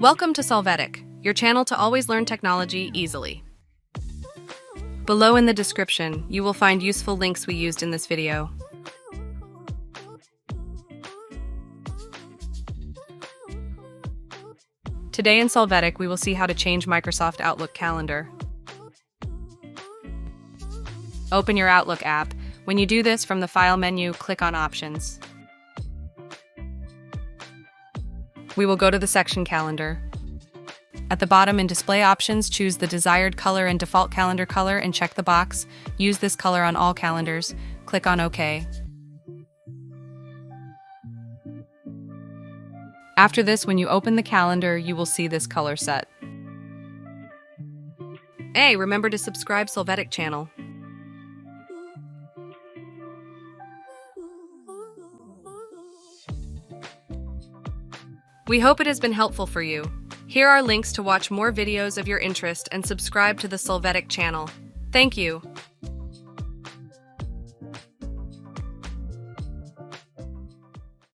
Welcome to Solvetic, your channel to always learn technology easily. Below in the description, you will find useful links we used in this video. Today in Solvetic, we will see how to change Microsoft Outlook calendar. Open your Outlook app. When you do this, from the File menu, click on Options. We will go to the section Calendar. At the bottom in Display Options, choose the desired color and default calendar color and check the box. Use this color on all calendars. Click on OK. After this, when you open the calendar, you will see this color set. Hey, remember to subscribe Solvetic channel. We hope it has been helpful for you. Here are links to watch more videos of your interest and subscribe to the Solvetic channel. Thank you.